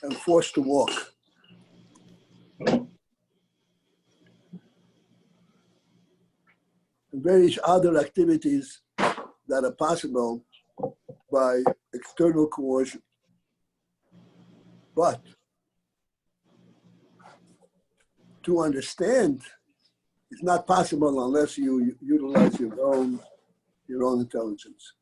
and forced to walk. And various other activities that are possible by external coercion. But to understand, it's not possible unless you utilize your own intelligence.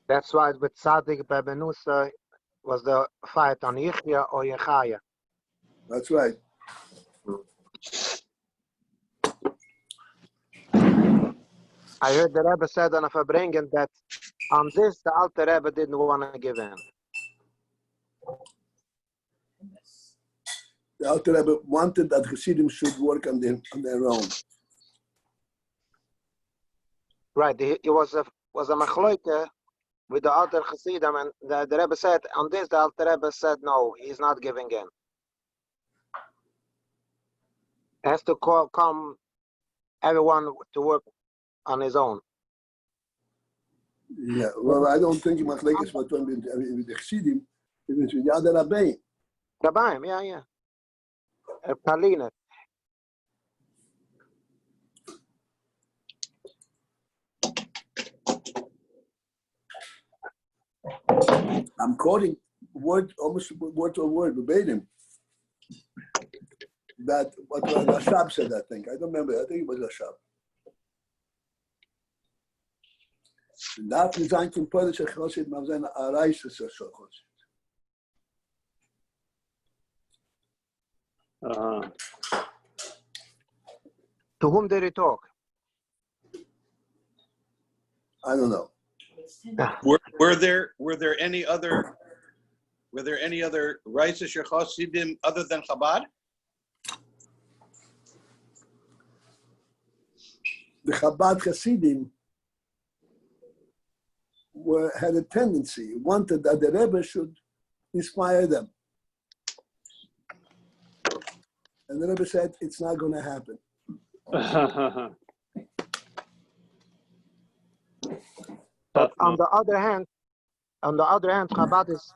That's why with Tzaddik Bebenusa was the fight on Yichya or Yechaya. That's right. I heard the Rebbe said on a Verbringen that on this the Alter Rebbe didn't want to give in. The Alter Rebbe wanted that Hasidim should work on their own. Right. It was a machloike with the other Hasidim, and the Rebbe said on this the Alter Rebbe said no, he's not giving in. Has to come everyone to work on his own. Yeah, well, I don't think Machlekes with the Chassidim, it was with the other Rabbeim. Rabbeim, yeah. Palina. I'm quoting almost word to word, verbatim. That what Rashab said, I think. I don't remember. I think it was Rashab. Not designed from Polish Chosid, but then a Reises Chosid. To whom did he talk? I don't know. Were there any other Reises Chosidim other than Chabad? The Chabad Hasidim had a tendency, wanted that the Rebbe should inspire them. And the Rebbe said, it's not going to happen. But on the other hand, Chabad is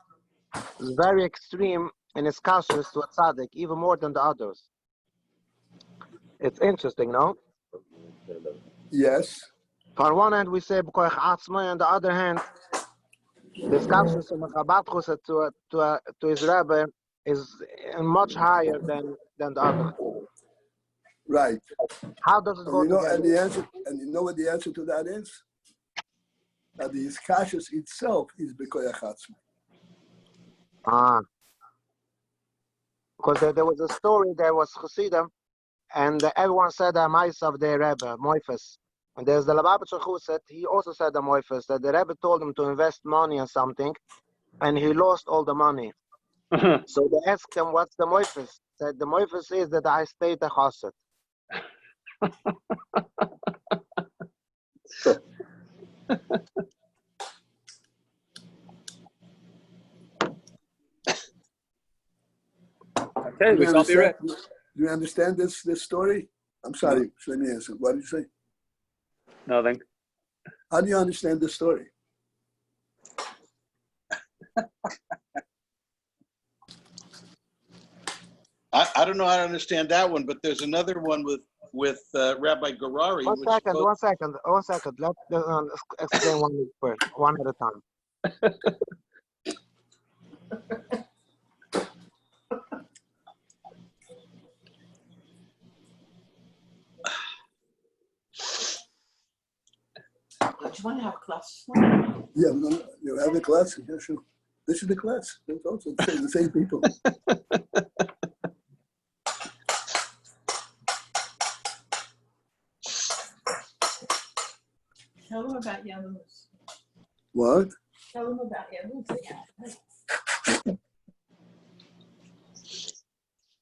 very extreme in its cautious to a tzaddik, even more than the others. It's interesting, no? Yes. On one hand, we say B'koich Atzmai, on the other hand, this cautious from a Chabad Chusa to his Rebbe is much higher than the other. Right. How does it go together? And you know what the answer to that is? That the Iskashus itself is B'koich Atzmai. Because there was a story, there was Chassidim, and everyone said the mice of their Rebbe, Moifes. And there's the Lubavitcher who said, he also said the Moifes, that the Rebbe told him to invest money on something, and he lost all the money. So they asked him, what's the Moifes? Said, the Moifes is that I stayed a chassid. Okay, we shall be ready. Do you understand this story? I'm sorry, let me answer. What did you say? Nothing. How do you understand this story? I don't know how to understand that one, but there's another one with Rabbi Garari. One second. Let's explain one first, one at a time. Do you want to have a class? Yeah, you have a class? Yeah, sure. This is the class. It's also the same people. Tell them about Yavuz. What? Tell them about Yavuz.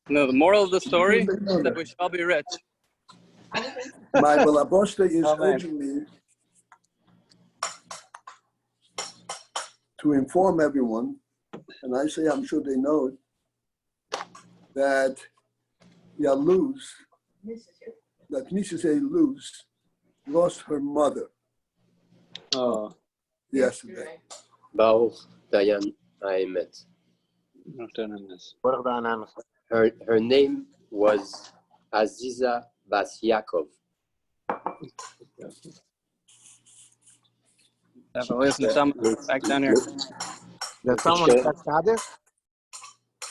No, the moral of the story is that we shall be rich. My Balabosta is urging me to inform everyone, and I say I'm sure they know it, that Yaluz, that Misha say lose, lost her mother Oh, yesterday. Baruch Dayan Haemet. not done this. Baruch Dayan Haemet. Her name was Aziza Bas Yaakov. Listen, someone back down here. Did someone said Kaddish?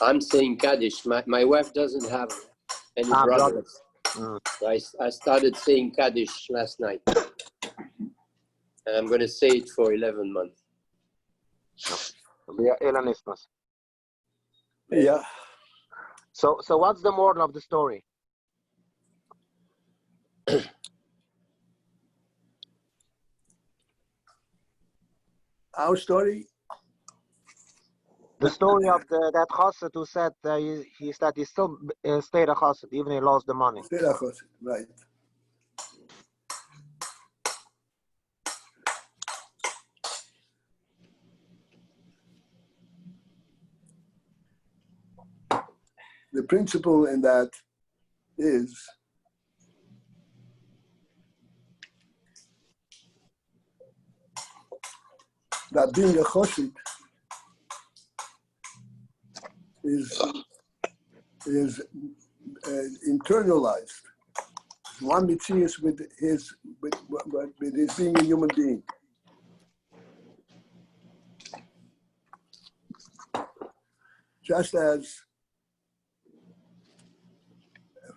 I'm saying Kaddish. My wife doesn't have any brothers. I started saying Kaddish last night. And I'm going to say it for 11 months. We are Hellenistas. Yeah. So what's the moral of the story? Our story, The story of that chassid who said he still stayed a chassid even he lost the money. right. The principle in that is that being a chassid is internalized. One mitzias with his being a human being. Just as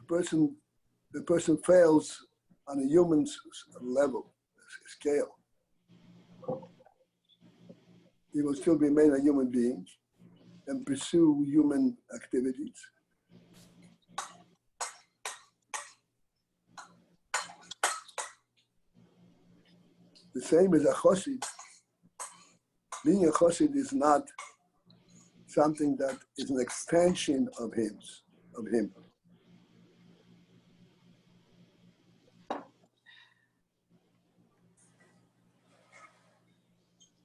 the person fails on a human level, scale, he will still remain a human being and pursue human activities. The same as a chassid. Being a chassid is not something that is an extension of him.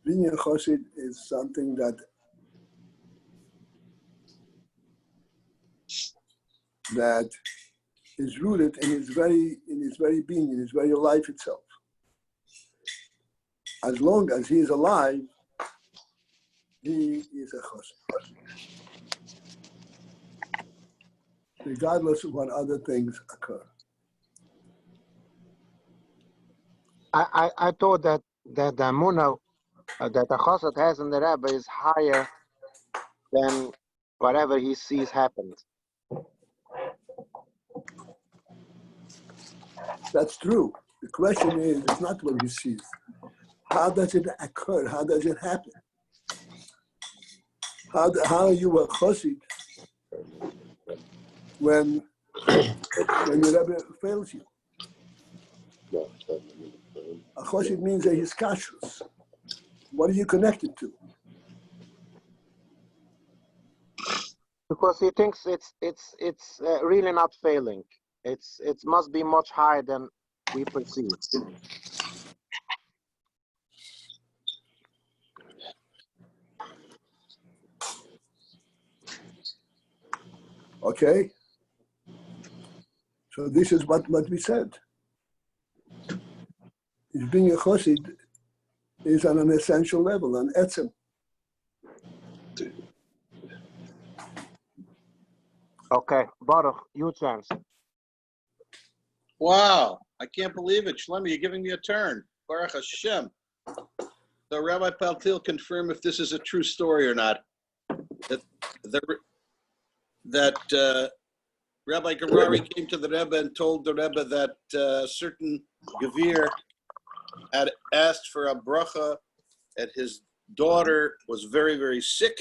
Being a chassid is something that is rooted in his very being, in his very life itself. As long as he is alive, he is a chassid, regardless of what other things occur. I thought that the munah that the chassid has in the Rebbe is higher than whatever he sees happens. That's true. The question is, it's not what he sees. How does it occur? How does it happen? How are you a chassid when your Rebbe fails you? A chassid means that he's kashrus. What are you connected to? Because he thinks it's really not failing. It must be much higher than we perceive. Okay? So this is what we said. Being a chassid is on an essential level, on etzem. Okay, Baruch, you chance. Wow, I can't believe it. Shlomi, you're giving me a turn. Baruch Hashem. So Rabbi Paltiel, confirm if this is a true story or not. That Rabbi Gerari came to the Rebbe and told the Rebbe that a certain Gevir had asked for a bracha, and his daughter was very, very sick,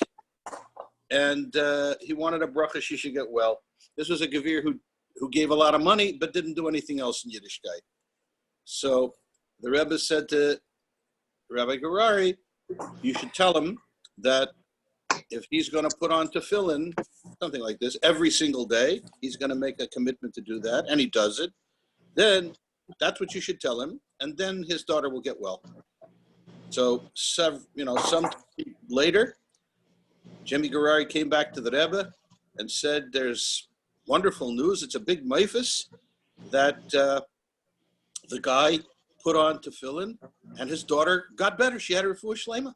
and he wanted a bracha, she should get well. This was a Gevir who gave a lot of money but didn't do anything else in Yiddishkeit. So the Rebbe said to Rabbi Gerari, you should tell him that if he's going to put on tefillin, something like this, every single day, he's going to make a commitment to do that, and he does it, then that's what you should tell him, and then his daughter will get well. So, some later, Jimmy Gerari came back to the Rebbe and said, there's wonderful news. It's a big meifus that the guy put on tefillin, and his daughter got better. She had her refuah shlema.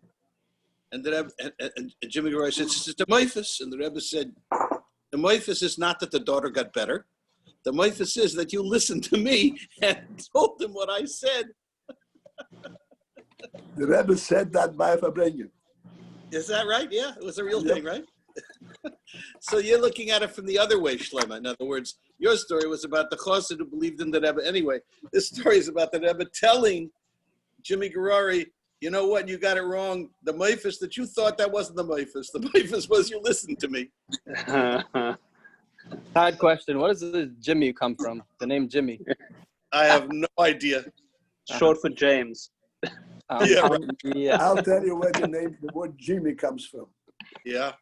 And the Rebbe, and Jimmy Roy said, "It's the moifus." And the Rebbe said, "The moifus is not that the daughter got better. The moifus is that you listened to me and told them what I said." The Rebbe said that by Fabrengen. Is that right? Yeah, it was a real thing, right? So you're looking at it from the other way, Shlema. In other words, your story was about the chassid who believed in the Rebbe anyway. This story is about the Rebbe telling Jimmy Garari, "You know what? You got it wrong. The moifus that you thought, that wasn't the moifus. The moifus was you listened to me." Side question: where does the Jimmy come from? The name Jimmy. I have no idea. Short for James. Yeah, right. Yeah. I'll tell you where the word Jimmy comes from. Yeah.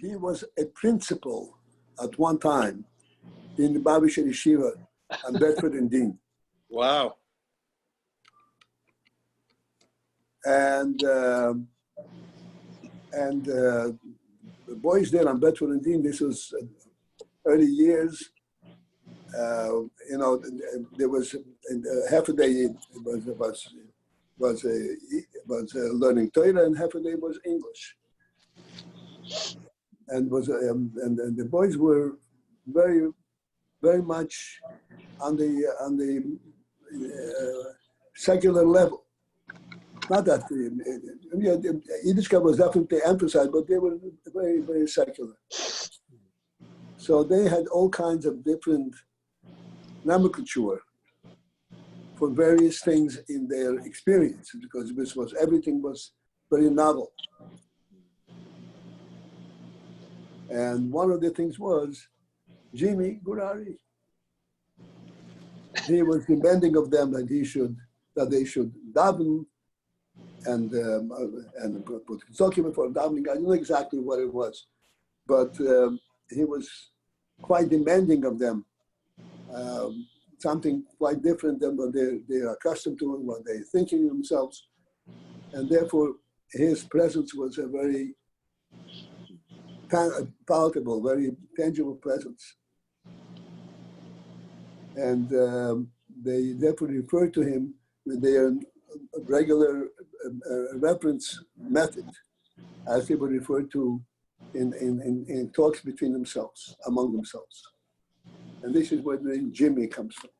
He was a principal at one time in the Babish Yeshiva on Bedford and Dean. Wow. And the boys there on Bedford and Dean, this was early years. There was half a day was learning Torah, and half a day was English. And the boys were very, very much on the secular level. Not that Yiddishkeit was definitely emphasized, but they were very, very secular. So they had all kinds of different nomenclature for various things in their experience, because everything was very novel. And one of the things was Jimmy Gurari. He was demanding of them that they should daven and put document for davening. I don't know exactly what it was, but he was quite demanding of them. Something quite different than what they're accustomed to and what they're thinking themselves. And therefore, his presence was a very palatable, very tangible presence. And they therefore refer to him with their regular reference method, as they would refer to in talks between themselves, among themselves. And this is where the name Jimmy comes from.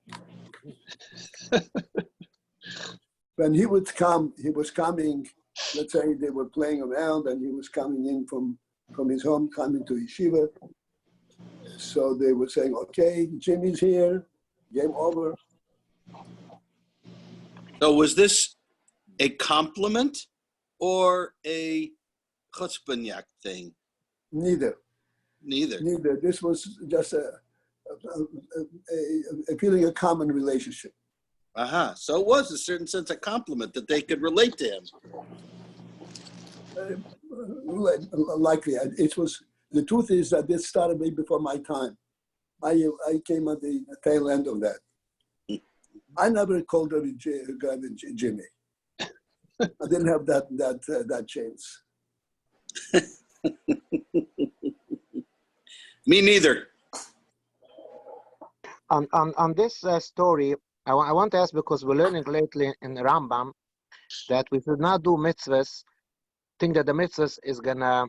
When he would come, he was coming, let's say they were playing around and he was coming in from his home, coming to yeshiva. So they were saying, "Okay, Jimmy's here, game over." So was this a compliment or a chutzpahnik thing? Neither. This was just a feeling of common relationship. So it was a certain sense of compliment that they could relate to him. Likely. It was. The truth is that this started way before my time. I came at the tail end of that. I never called her Jimmy. I didn't have that chance. Me neither. On this story, I want to ask, because we're learning lately in the Rambam that we should not do mitzvahs, think that the mitzvahs is going to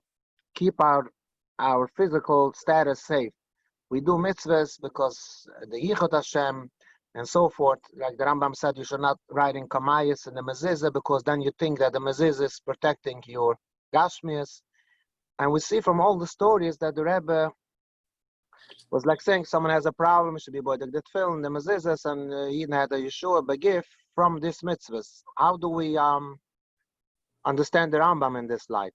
keep our physical status safe. We do mitzvahs because the Yichud Hashem and so forth. Like the Rambam said, you should not ride in Kamayas and the Mezuzah, because then you think that the Mezuzah is protecting your Gashmias. And we see from all the stories that the Rebbe was like saying someone has a problem, should be boydek the tefillin, the mezuzahs, and he had a Yeshua begif from this mitzvahs. How do we understand the Rambam in this light?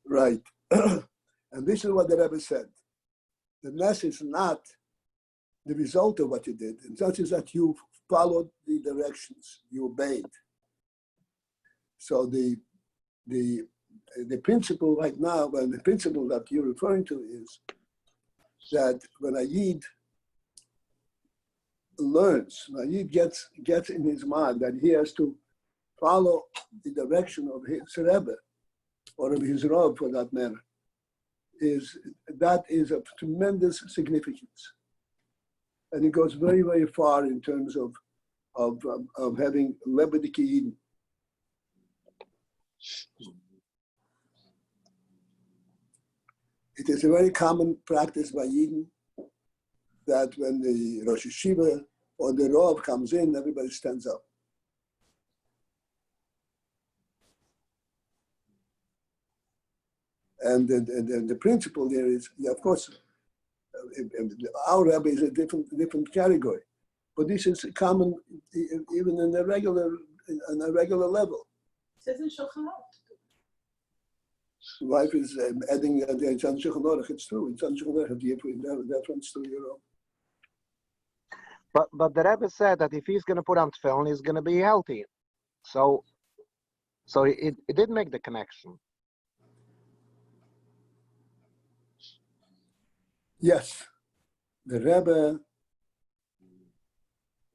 Right. And this is what the Rebbe said. The ness is not the result of what you did. And such is that you followed the directions, you obeyed. So the principle right now, and the principle that you're referring to, is that when a Yid learns, when a Yid gets in his mind that he has to follow the direction of his Rebbe, or of his Rav for that matter, is of tremendous significance. And it goes very, very far in terms of having Rebbe AYIN. It is a very common practice by Yidden that when the Rosh Hashiva or the Rav comes in, everybody stands up. And the principle there is, of course, our Rebbe is a different category, but this is common even on a regular level. It says in Shulchan Aruch. Wife is adding that it's on Shulchan Aruch. It's true. It's on Shulchan Aruch. The reference to your own. But the Rebbe said that if he's going to put on tefillin, he's going to be healthy. So it did make the connection. Yes, the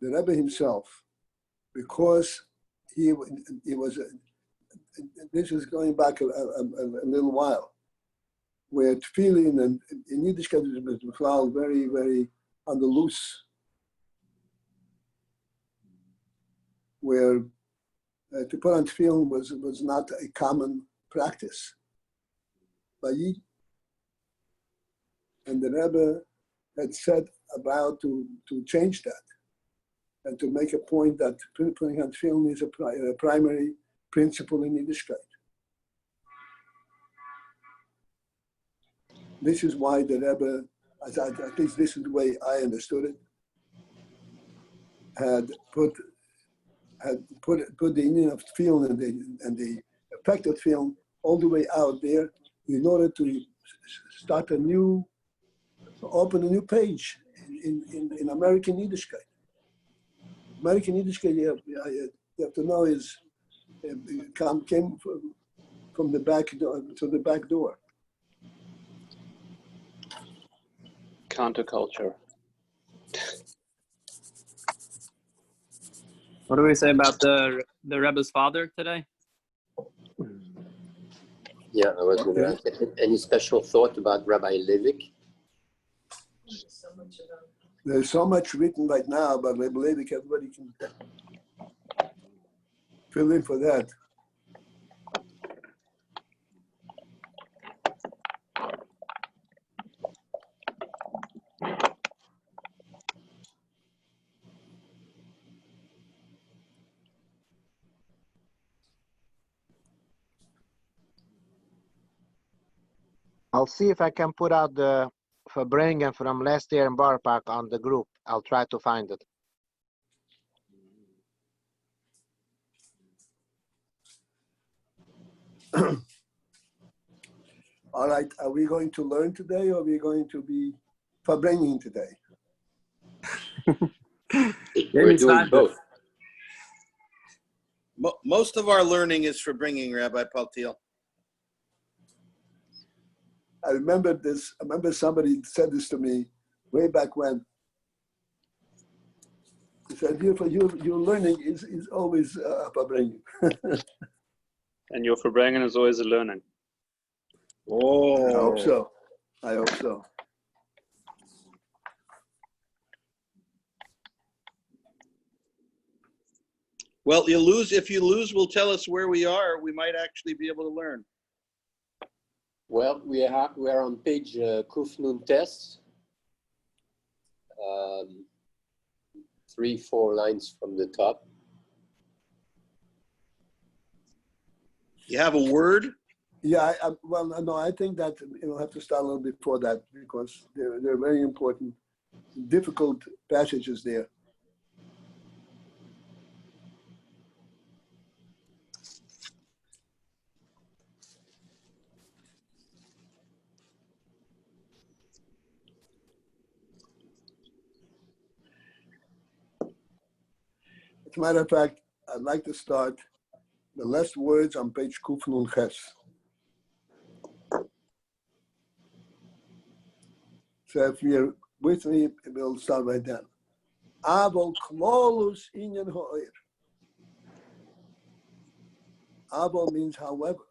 Rebbe himself, because he was. This is going back a little while, where tefillin and in Yiddishkeit was very, very on the loose, where to put on tefillin was not a common practice by Yid. And the Rebbe had set about to change that and to make a point that putting on tefillin is a primary principle in Yiddishkeit. This is why the Rebbe, at least this is the way I understood it, had put the union of tefillin and the effect of tefillin all the way out there in order to start open a new page in American Yiddishkeit. American Yiddishkeit, you have to know, came from the back door to the back door. Counterculture. What do we say about the Rebbe's father today? Yeah, I was going to ask, any special thought about Rabbi Levik? There's so much written right now about Rebbe Levik, everybody can fill in for that. I'll see if I can put out the Verbringen from last year in Bar Park on the group. I'll try to find it. All right, are we going to learn today or are we going to be Verbringen today? We're doing both. Most of our learning is for bringing, Rabbi Paltiel. I remember somebody said this to me way back when. He said, your learning is always Verbringen. And your Verbringen is always a learning. Oh, I hope so. I hope so. well, if you lose, will tell us where we are. We might actually be able to learn. Well, we are on page Kuf Nun Tes, 3-4 lines from the top. You have a word? Yeah, I think that you'll have to start a little before that because they're very important, difficult passages there. As a matter of fact, I'd like to start the last words on page Kuf Nun Ches. So if you're with me, we'll start right then. Avol klolus inyan ha'ir. Avol means however.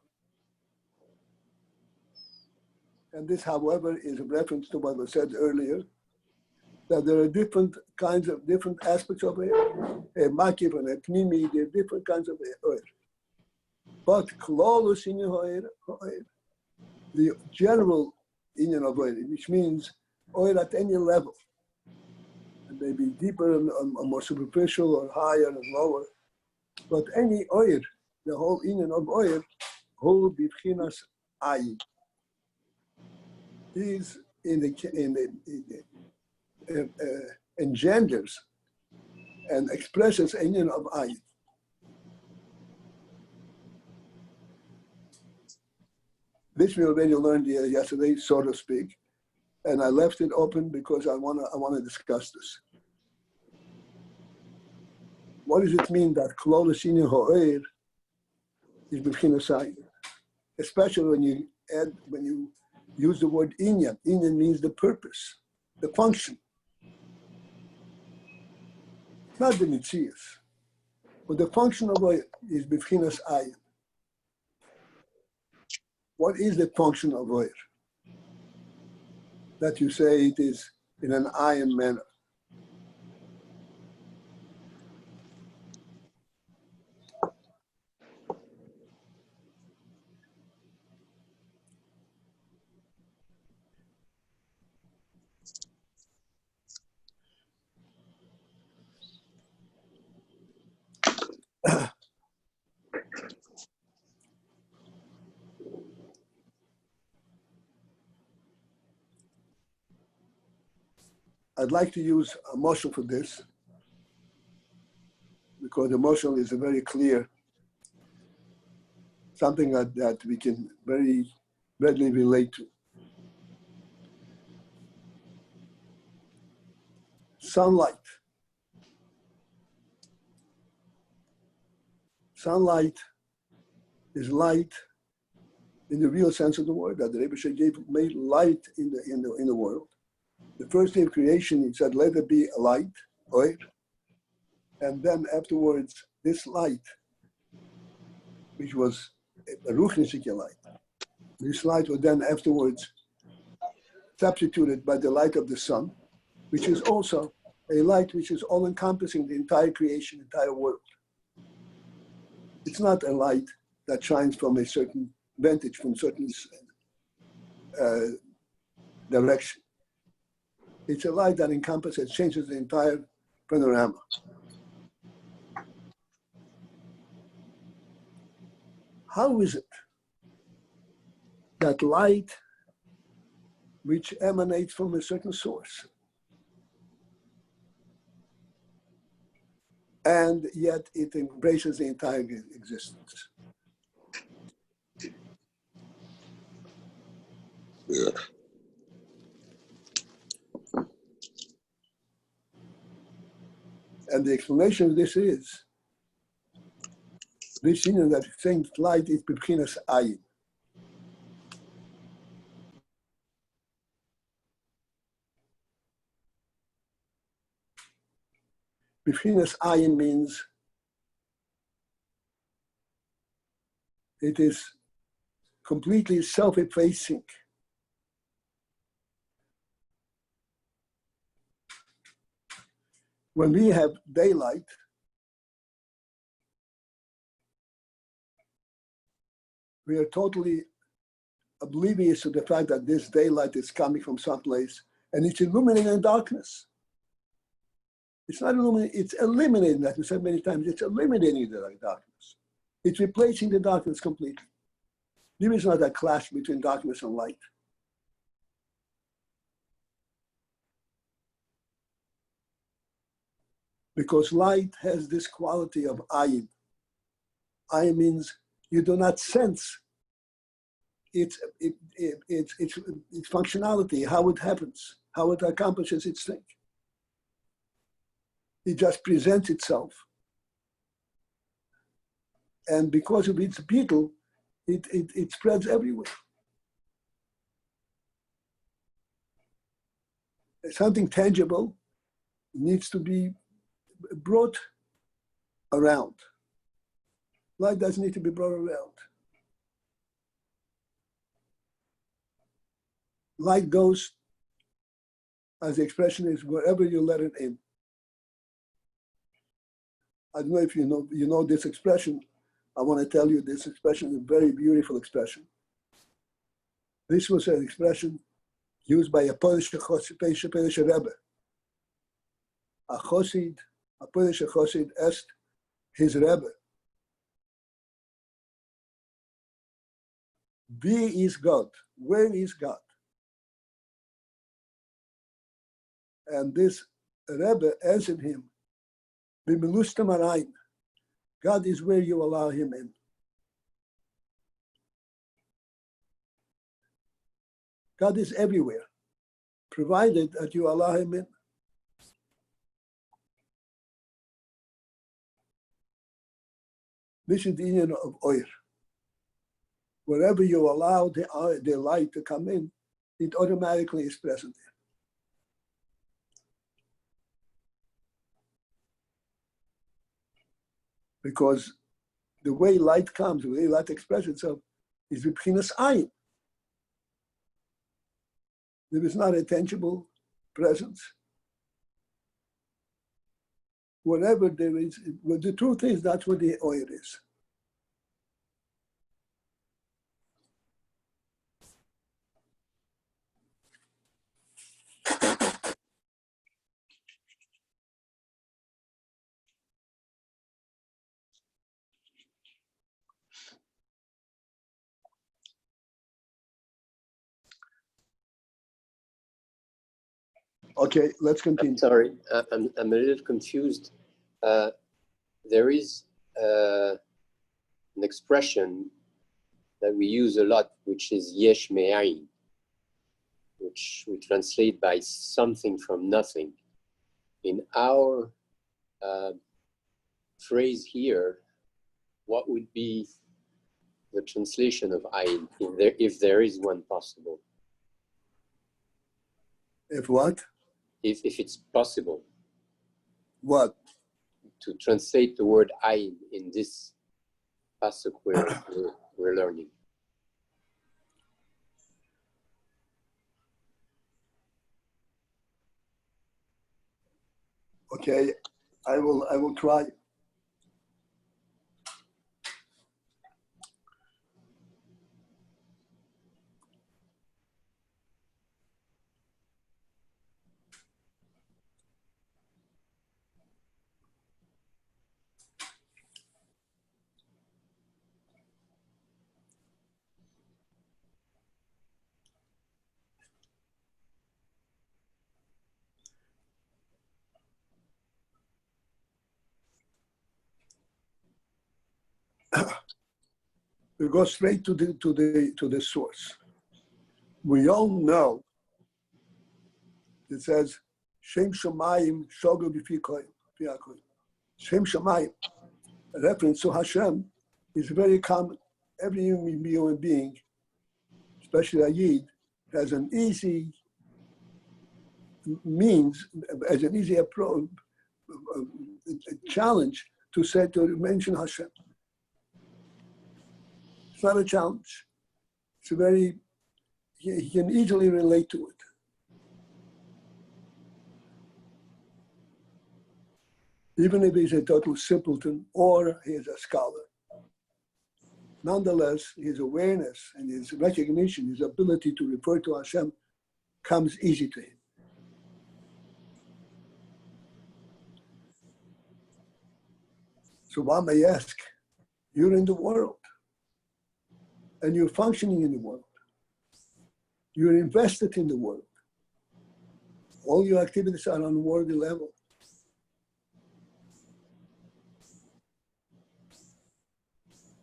And this, however, is a reference to what was said earlier, that there are different aspects of oil. A makif and a pnimi, there are different kinds of oil. But klolus in oil, the general union of oil, which means oil at any level, it may be deeper and more superficial or higher and lower, but any oil, the whole union of oil, whole bivchinas ayin, is engenders and expresses a union of ayin. This we already learned yesterday, so to speak, and I left it open because I want to discuss this. What does it mean that klolus inyan ha'oir is b'chinas ayin? Especially when you use the word inyan. Inyan means the purpose, the function, not the mitzias, but the function of oil is b'chinas ayin. What is the function of oil? That you say it is in an ayin manner. I'd like to use a motion for this because the motion is a very clear, something that we can very readily relate to. Sunlight. Sunlight is light in the real sense of the word, that the Rebbe made light in the world. The first day of creation, he said, let there be a light, oil. And then afterwards, this light, which was a ruchnisike light, this light was then afterwards substituted by the light of the sun, which is also a light which is all-encompassing the entire creation, entire world. It's not a light that shines from a certain vantage, from a certain direction. It's a light that encompasses, changes the entire panorama. How is it that light, which emanates from a certain source, and yet it embraces the entire existence? Yeah. And the explanation of this is, this union that saying light is b'chinas ayin. B'chinas ayin means it is completely self-effacing. When we have daylight, we are totally oblivious to the fact that this daylight is coming from someplace and it's illuminating darkness. It's not illuminating, it's eliminating that. We said many times, it's eliminating the darkness. It's replacing the darkness completely. There is not a clash between darkness and light. Because light has this quality of ayin. Ayin means you do not sense its functionality, how it happens, how it accomplishes its thing. It just presents itself. And because of its beetle, it spreads everywhere. Something tangible needs to be brought around. Light doesn't need to be brought around. light goes, as the expression is, wherever you let it in. I don't know if you know this expression. I want to tell you this expression is a very beautiful expression. This was an expression used by a Polish Rebbe. A Chosid, a Polish Chosid asked his Rebbe, "Where is God? Where is God?" And this Rebbe answered him, "B'milustam arayin." God is where you allow him in. God is everywhere, provided that you allow him in. This is the union of oir. Wherever you allow the light to come in, it automatically is present there. Because the way light comes, the way light expresses itself, is b'chinas ayin. There is not a tangible presence. Whatever there is, well, the truth is that's what the oil is. Okay, let's continue. I'm sorry, I'm a little confused. There is an expression that we use a lot, which is yesh me'ayin, which we translate by something from nothing. In our phrase here, what would be the translation of ayin, if there is one possible? If what? If it's possible. What? To translate the word ayin in this pasuk we're learning. Okay, I will try. We go straight to the source. We all know it says Shem Shamayim Shogel B'fi Koyim. Shem Shamayim, a reference to Hashem, is very common. Every human being, especially a Yid, has an easy means, as an easy approach, a challenge to mention Hashem. It's not a challenge. It's a very, he can easily relate to it. Even if he's a total simpleton or he is a scholar. Nonetheless, his awareness and his recognition, his ability to refer to Hashem comes easy to him. So one may ask, you're in the world and you're functioning in the world. You're invested in the world. All your activities are on a worldly level.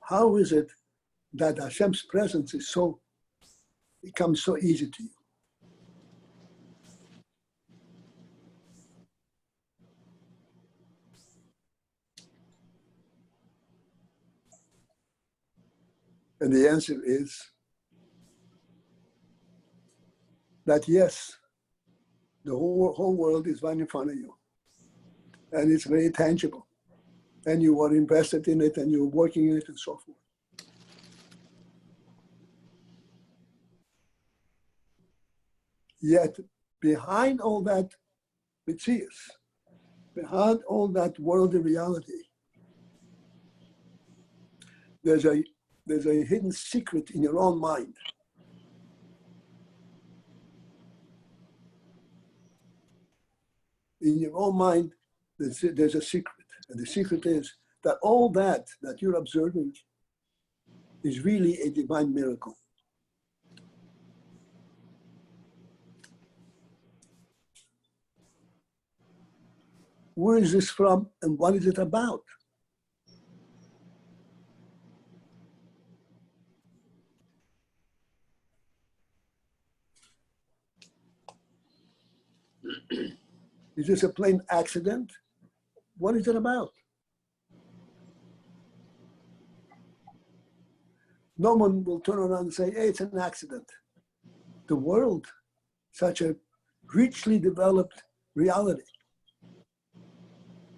How is it that Hashem's presence becomes so easy to you? And the answer is that yes, the whole world is right in front of you. And it's very tangible. And you are invested in it and you're working in it and so forth. Yet behind all that mitzias, behind all that worldly reality, there's a hidden secret in your own mind. In your own mind, there's a secret. And the secret is that all that you're observing is really a divine miracle. Where is this from and what is it about? Is this a plain accident? What is it about? No one will turn around and say, hey, it's an accident. The world, such a richly developed reality,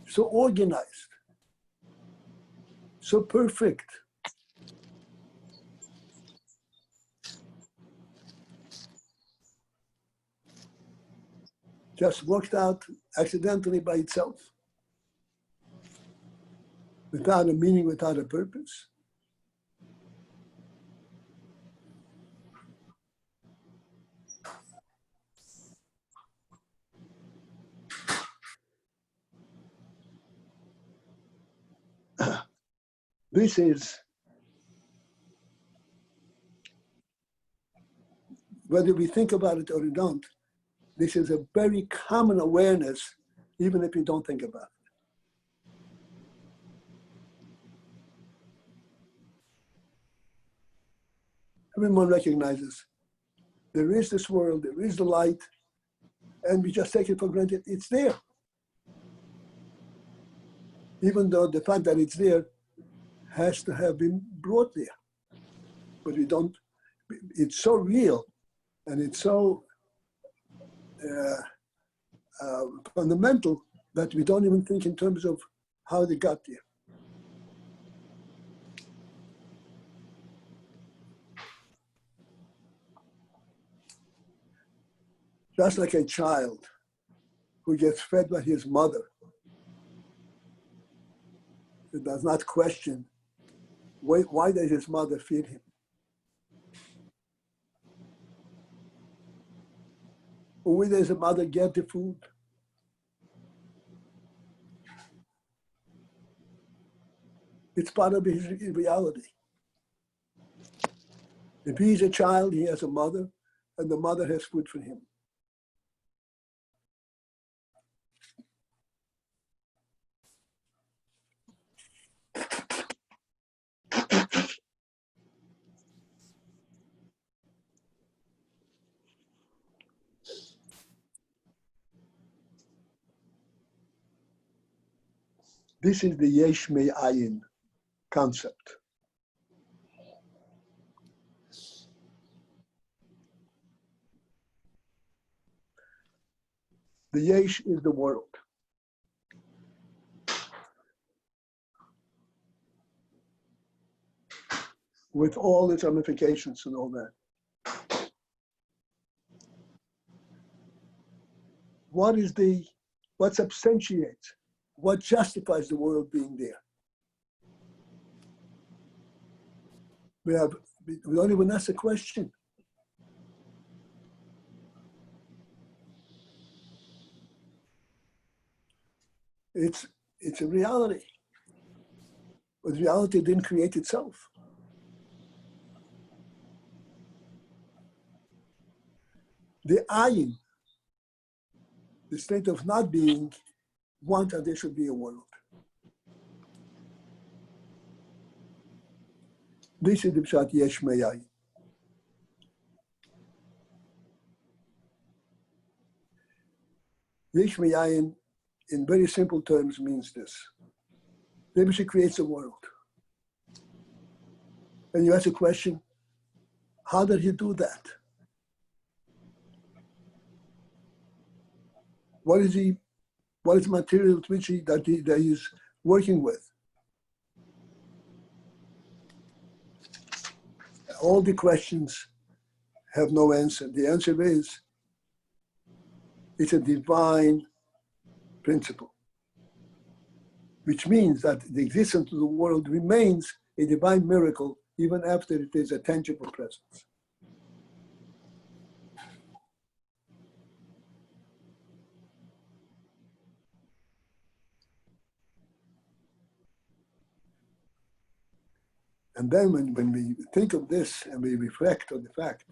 so organized, so perfect. Just worked out accidentally by itself, without a meaning, without a purpose. This is, whether we think about it or we don't, this is a very common awareness, even if you don't think about it. Everyone recognizes there is this world, there is the light, and we just take it for granted. It's there. Even though the fact that it's there has to have been brought there. But we don't, it's so real and it's so fundamental that we don't even think in terms of how they got there. Just like a child who gets fed by his mother, he does not question why does his mother feed him? Or where does the mother get the food? It's part of his reality. If he's a child, he has a mother, and the mother has food for him. This is the Yesh Me Ayin concept. The Yesh is the world. With all its ramifications and all that. What substantiates, what justifies the world being there? We don't even ask a question. It's a reality. But reality didn't create itself. The AYIN, the state of not being, want that there should be a world. This is the Pshat Yesh Me Ayin. Yesh Me Ayin, in very simple terms, means this. Rebbe creates a world. And you ask a question, how did he do that? What is material which that he's working with? All the questions have no answer. The answer is It's a divine principle, which means that the existence of the world remains a divine miracle even after it is a tangible presence. And then when we think of this and we reflect on the fact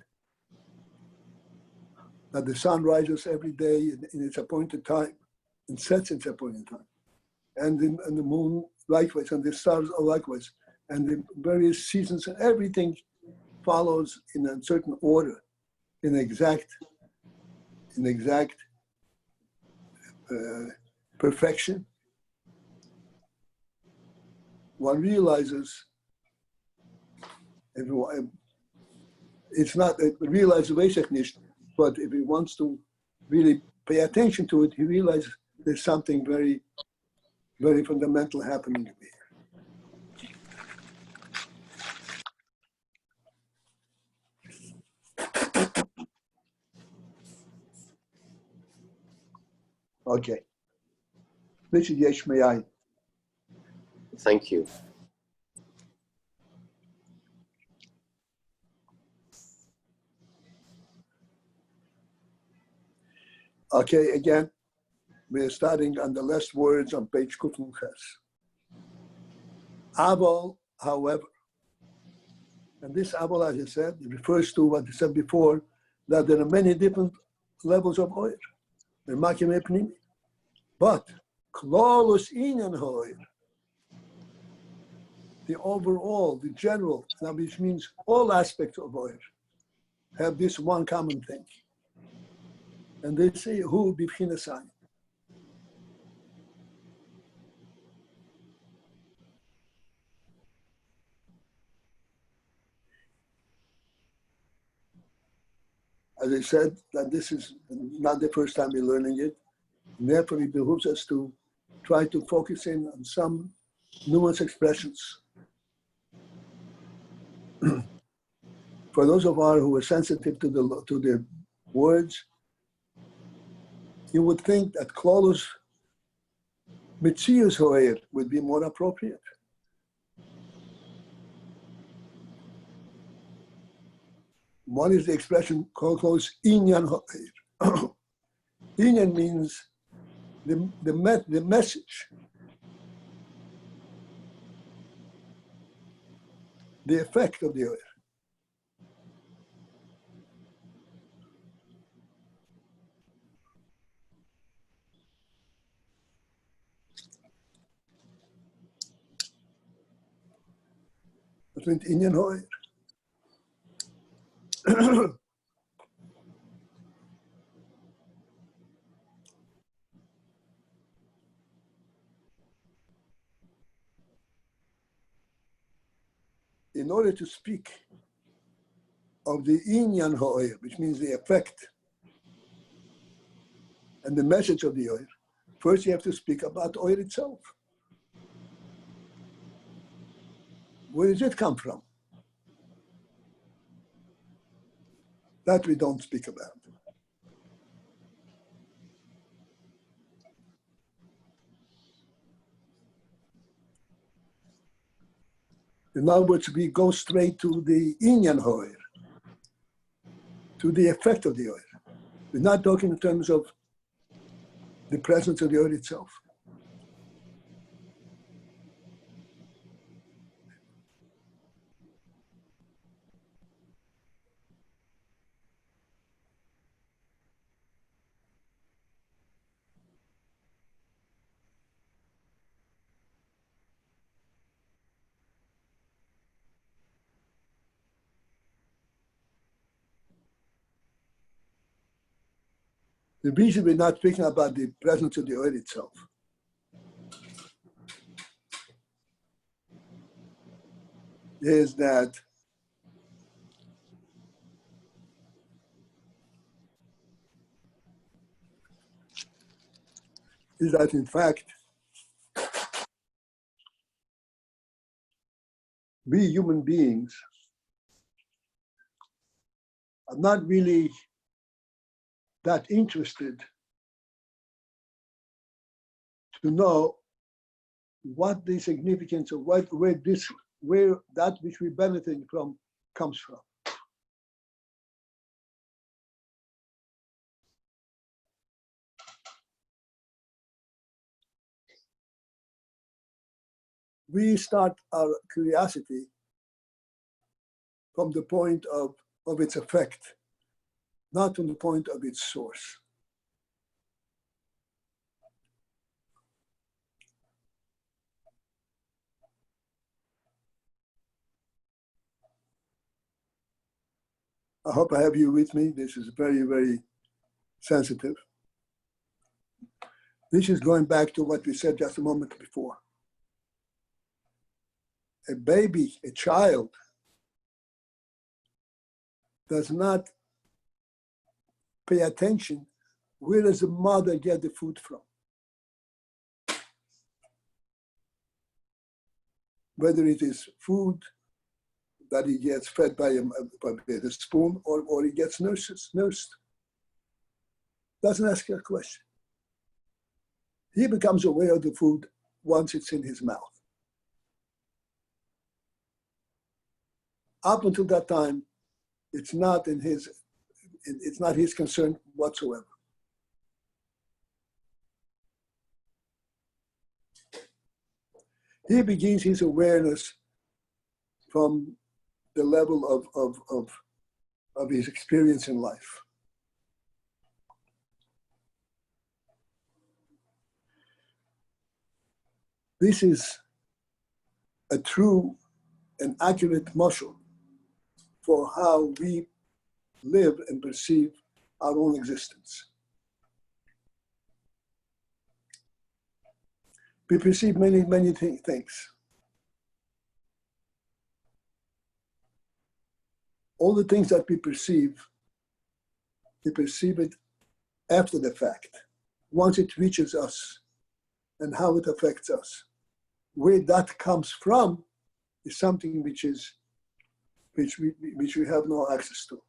that the sun rises every day in its appointed time and sets in its appointed time, and the moon likewise, and the stars are likewise, and the various seasons and everything follows in a certain order, in exact perfection, one realizes it's not a realization, but if he wants to really pay attention to it, he realizes there's something very, very fundamental happening here. Okay. This is Yesh Me'ayin. Thank you. Okay, again, we're starting on the last words on page Kufun Ches. Aval, however, and this Aval, as I said, refers to what I said before, that there are many different levels of oil. But Klolus Inyan Hoir, the overall, the general, which means all aspects of oil, have this one common thing. And they say, who b'chinasayin. As I said, that this is not the first time we're learning it. And therefore, it behooves us to try to focus in on some nuanced expressions. For those of us who are sensitive to the words, you would think that Klolus Mitzius Hoer would be more appropriate. One is the expression Klolus Inyan Hoer. Inyan means the message, the effect of the oil. Between Inyan Hoer. In order to speak of the Inyan Ho'er, which means the effect and the message of the oil, first you have to speak about oil itself. Where does it come from? That we don't speak about. In other words, we go straight to the Inyan Ho'er, to the effect of the oil. We're not talking in terms of the presence of the oil itself. The reason we're not speaking about the presence of the oil itself is that in fact, we human beings are not really that interested to know what the significance of where that which we benefit from comes from. We start our curiosity from the point of its effect, not from the point of its source. I hope I have you with me. This is very, very sensitive. This is going back to what we said just a moment before. A baby, a child, does not pay attention where does the mother get the food from. Whether it is food that he gets fed by a spoon or he gets nursed. Doesn't ask a question. He becomes aware of the food once it's in his mouth. Up until that time, it's not his concern whatsoever. He begins his awareness from the level of his experience in life. This is a true and accurate muscle for how we live and perceive our own existence. We perceive many, many things. All the things that we perceive it after the fact, once it reaches us and how it affects us. Where that comes from is something which we have no access to.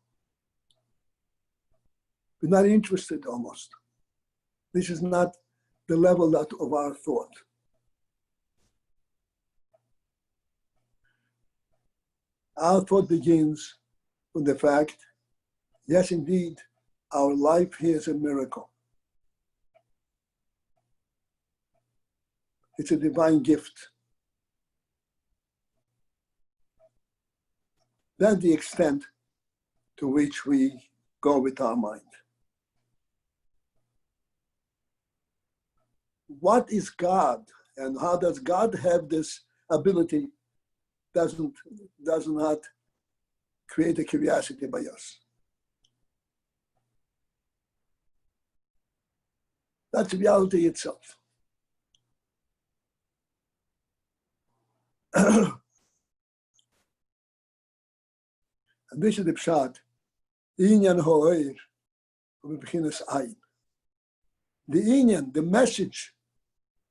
We're not interested almost. This is not the level of our thought. Our thought begins with the fact, yes, indeed, our life here is a miracle. It's a divine gift. That's the extent to which we go with our mind. What is God and how does God have this ability does not create a curiosity by us. That's reality itself. And this is the pshat. Inyan ho'er, v'bechinas AYIN. The inyan, the message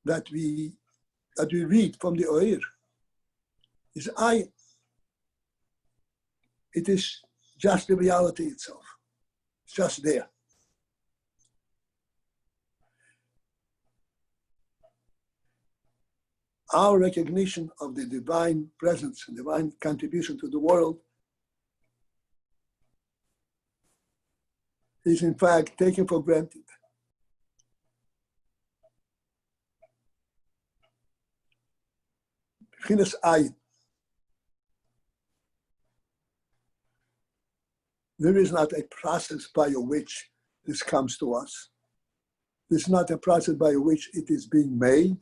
that we read from the oir is AYIN. It is just the reality itself. It's just there. Our recognition of the divine presence and divine contribution to the world is in fact taken for granted. Bechinas AYIN. There is not a process by which this comes to us. There's not a process by which it is being made.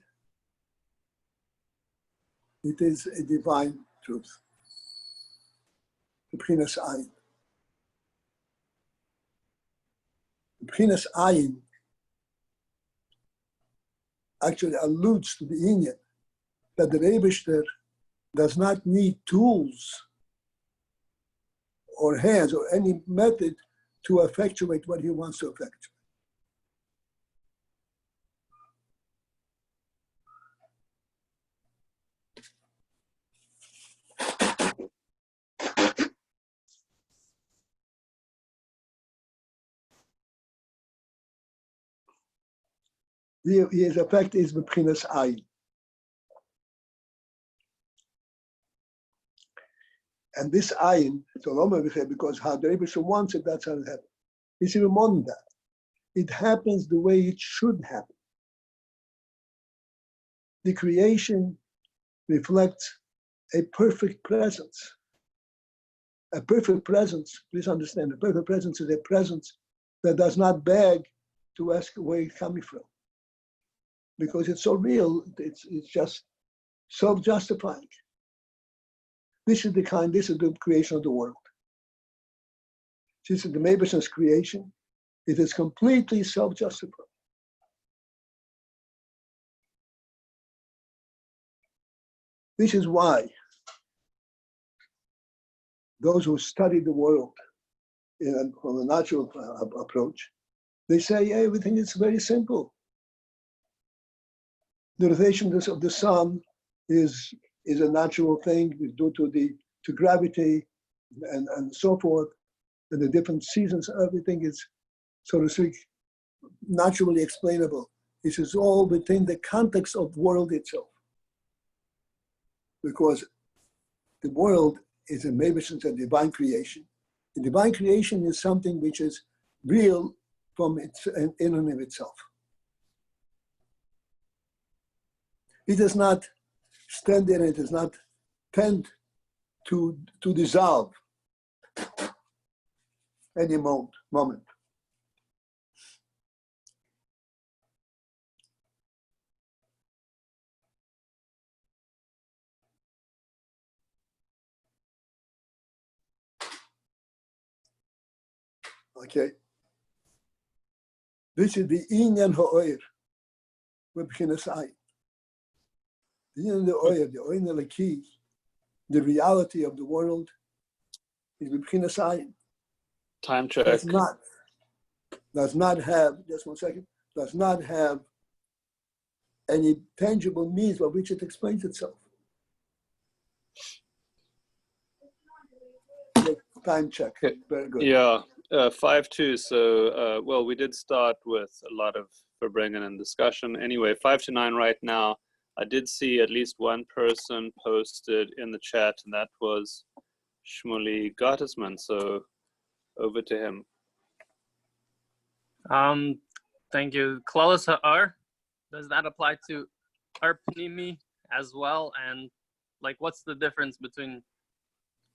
It is a divine truth. Bechinas AYIN. Bechinas AYIN actually alludes to the inyan that the Rebbe does not need tools or hands or any method to effectuate what he wants to effectuate. His effect is b'chinas ayin. And this ayin, so Loma because how the Rebbe wants it, that's how it happens. It's even more than that. It happens the way it should happen. The creation reflects a perfect presence. A perfect presence, please understand, a perfect presence is a presence that does not beg to ask where it's coming from. Because it's so real, it's just self-justifying. This is the creation of the world. This is the Mebeson's creation. It is completely self-justifying. This is why those who study the world from a natural approach, they say everything is very simple. The rotation of the sun is a natural thing due to gravity and so forth, and the different seasons. Everything is, so to speak, naturally explainable. This is all within the context of the world itself, because the world is a Mebeson's a divine creation. The divine creation is something which is real from its in and of itself. It does not stand there, it does not tend to dissolve any moment. Okay. This is the inyan ha'oir, b'chinas ayin. The inyan ha'oir, the oin eliki, the reality of the world is b'chinas ayin. Time check. Does not have, just 1 second, does not have any tangible means by which it explains itself. Time check. Very good. Yeah, 5-2. So, well, we did start with a lot of Verbringen and discussion. Anyway, 5-9 right now. I did see at least one person posted in the chat, and that was Shmuley Gottesman. So, over to him. Thank you. Klaus Ha'ar, does that apply to Arpnimi as well? And like, what's the difference between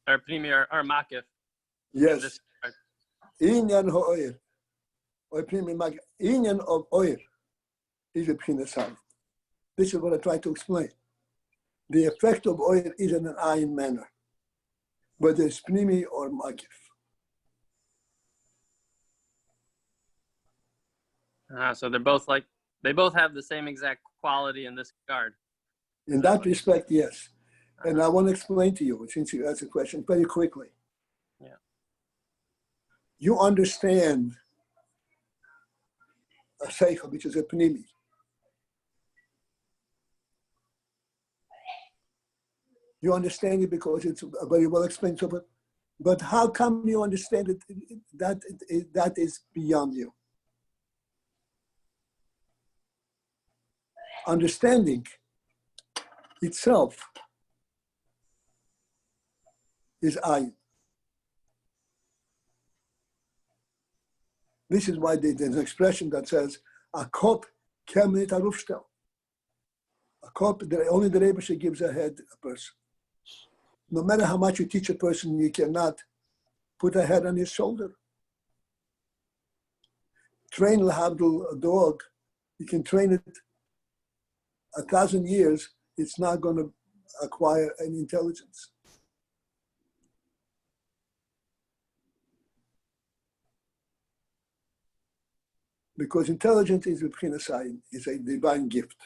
Arpnimi or Makif? Yes. Inyan ha'oir, inyan of oir is a b'chinas ayin. This is what I try to explain. The effect of oir is in an ayin manner, whether it's pnimi or makif. So they're both like, they both have the same exact quality in this regard. In that respect, yes. And I want to explain to you, since you asked a question, very quickly. Yeah. You understand a seichel, which is a pnimi. You understand it because it's very well explained. But how come you understand it? That is beyond you. Understanding itself is ayin. This is why there's an expression that says, a kop kemet arufstel. A kop, only the Rebbe gives a head a person. No matter how much you teach a person, you cannot put a head on his shoulder. Train lahabdul, a dog, you can train it 1,000 years, it's not going to acquire any intelligence. Because intelligence is b'chinas ayin, is a divine gift.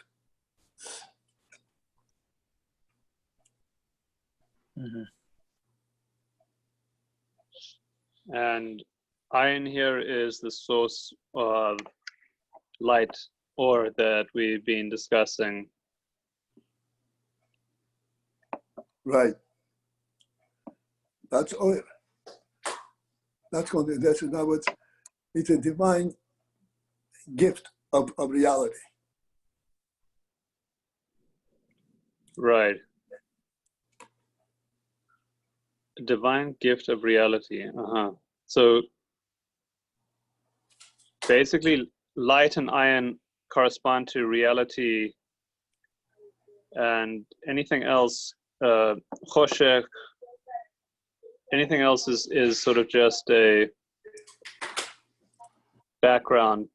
Mm-hmm. And AYIN here is the source of light, or that we've been discussing. Right. That's oil. That's in other words, it's a divine gift of reality. Right. Divine gift of reality. So basically, light and iron correspond to reality, and anything else, choshech, anything else is sort of just a background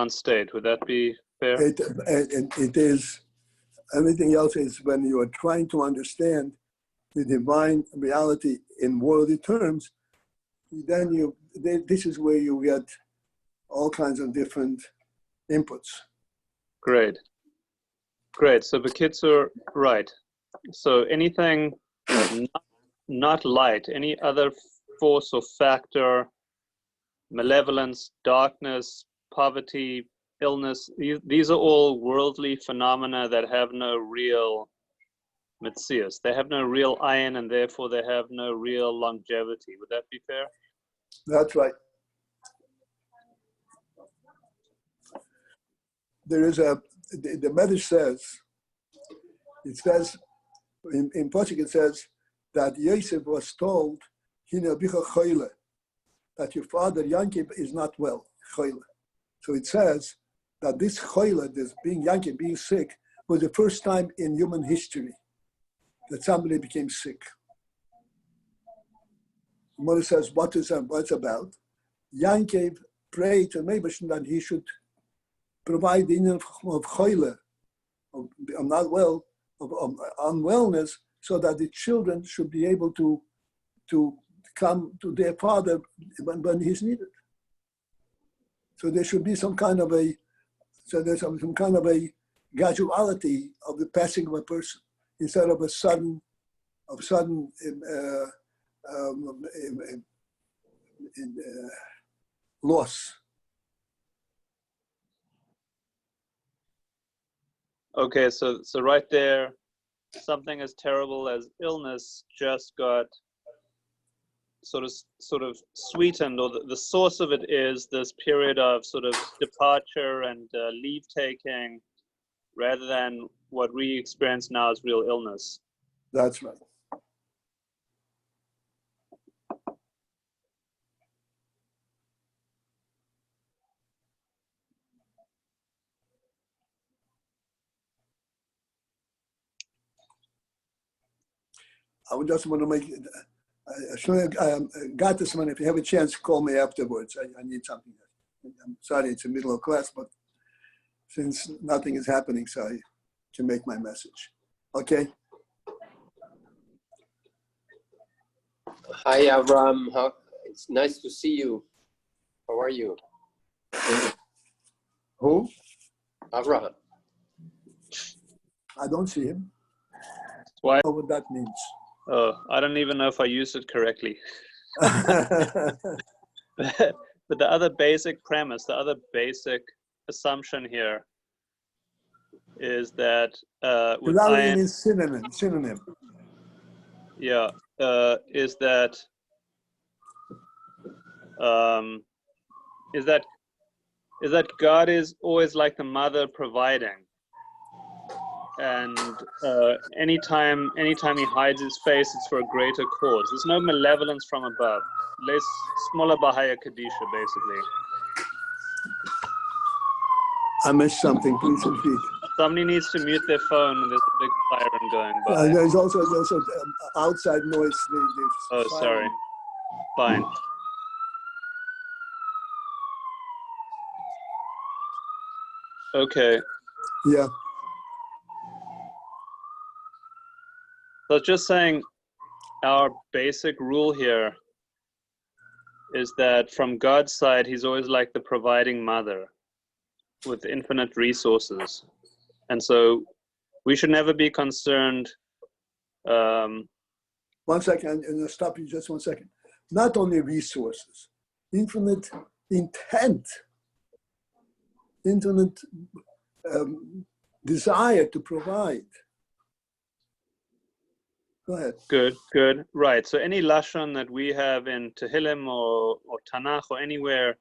state. Would that be fair? It is. Everything else is when you are trying to understand the divine reality in worldly terms, then this is where you get all kinds of different inputs. Great. So Bekitzer, right. So anything not light, any other force or factor, malevolence, darkness, poverty, illness, these are all worldly phenomena that have no real metzius. They have no real ayin, and therefore they have no real longevity. Would that be fair? That's right. There is the Medrash says, in Pasuk it says that Yosef was told, that your father Yankib is not well. So it says that this choyle, this being Yankib, being sick, was the first time in human history that somebody became sick. Mother says, what's about? Yankib prayed to Meibesh that he should provide the union of choyle, of not well, of unwellness, so that the children should be able to come to their father when he's needed. So there should be some kind of a graduality of the passing of a person instead of a sudden loss. Okay, so right there, something as terrible as illness just got sort of sweetened, or the source of it is this period of sort of departure and leave taking, rather than what we experience now as real illness. That's right. I would just want to make got this one. If you have a chance, call me afterwards. I need something. I'm sorry, it's the middle of class, but since nothing is happening, so I can make my message. Okay. Hi, Avram. It's nice to see you. How are you? Who? Avraham. I don't see him. Why? I don't know what that means. Oh, I don't even know if I used it correctly. But the other basic premise, the other basic assumption here is that with AYIN means synonym. Yeah, is that God is always like the mother providing, and anytime he hides his face, it's for a greater cause. There's no malevolence from above. Less smaller bahaya kadisha, basically. I missed something. Please repeat. Somebody needs to mute their phone. There's a big siren going by. There's also outside noise. Oh, sorry. Fine. Okay. Yeah. So I was just saying, our basic rule here is that from God's side, he's always like the providing mother with infinite resources. And so we should never be concerned. 1 second, and I'll stop you just 1 second. Not only resources, infinite intent, infinite desire to provide. Go ahead. Good. Right. So any lashon that we have in Tehillim or Tanakh or anywhere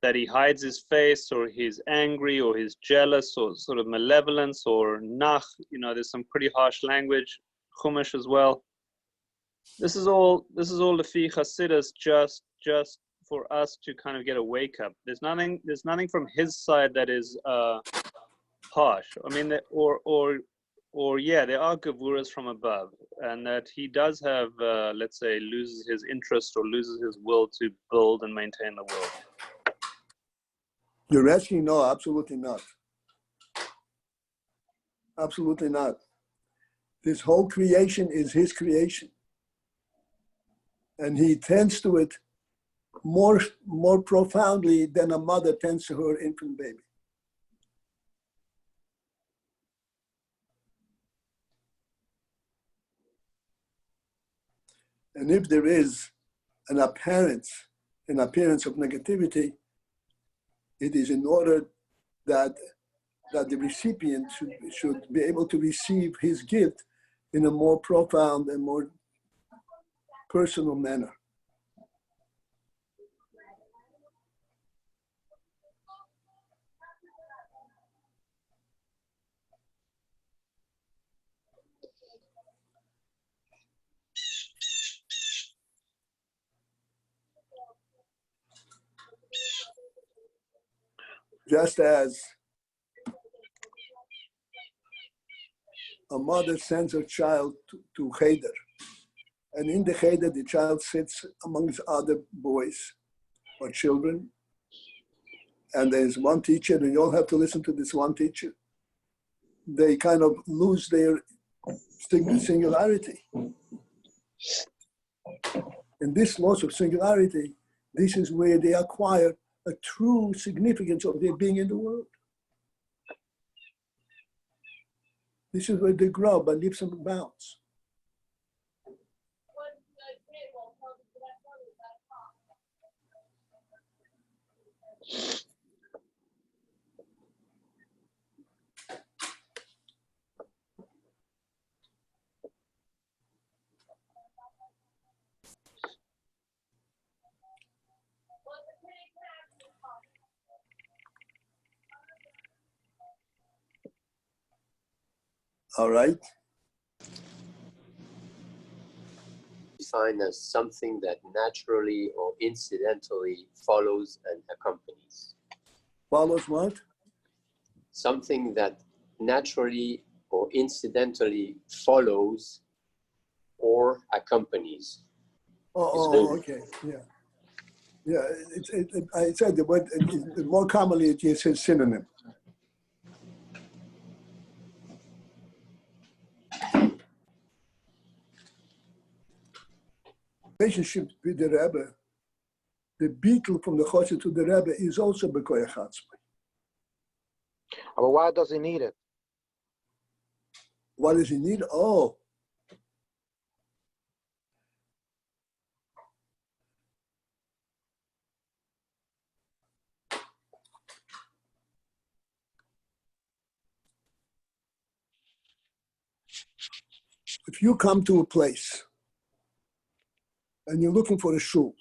that he hides his face, or he's angry, or he's jealous, or sort of malevolence, or nach. There's some pretty harsh language, chumash as well. This is all lefi Hasidus, just for us to kind of get a wake up. There's nothing from his side that is harsh. I mean, there are gavuras from above, and that he does have, let's say, loses his interest or loses his will to build and maintain the world. You're asking? No, absolutely not. Absolutely not. This whole creation is his creation. And he tends to it more profoundly than a mother tends to her infant baby. And if there is an appearance of negativity, it is in order that the recipient should be able to receive his gift in a more profound and more personal manner. Just as a mother sends her child to Cheder, and in the Cheder, the child sits amongst other boys or children, and there's one teacher, and you all have to listen to this one teacher. They kind of lose their singularity. And this loss of singularity, this is where they acquire a true significance of their being in the world. This is where they grow by leaps and bounds. All right. Defined as something that naturally or incidentally follows and accompanies. Follows what? Something that naturally or incidentally follows or accompanies. Okay, yeah. Yeah, I said the word, more commonly it is a synonym. Relationship with the Rebbe, the beetle from the Chosed to the Rebbe is also B'koyach Atzmai. But why does he need it? What does he need? Oh. If you come to a place and you're looking for a shul,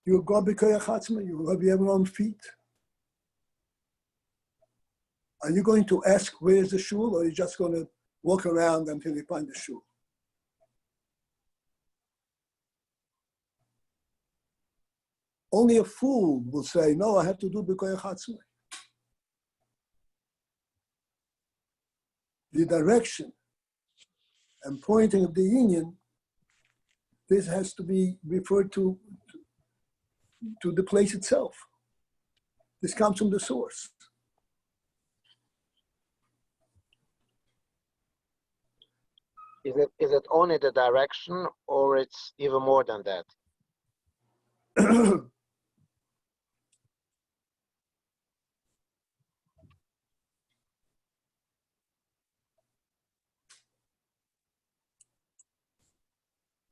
you'll go b'koyach atzmai, you'll have your own feet. Are you going to ask where's the shul, or are you just going to walk around until you find the shul? Only a fool will say, no, I have to do b'koyach atzmai. The direction and pointing of the union, this has to be referred to the place itself. This comes from the source. Is it only the direction, or it's even more than that?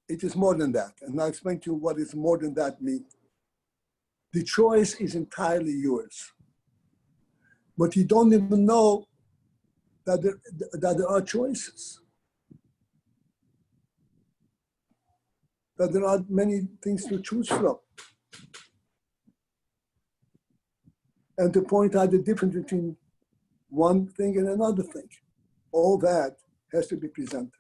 It is more than that. And I'll explain to you what is more than that mean. The choice is entirely yours. But you don't even know that there are choices. that there are many things to choose from. And to point out the difference between one thing and another thing. All that has to be presented.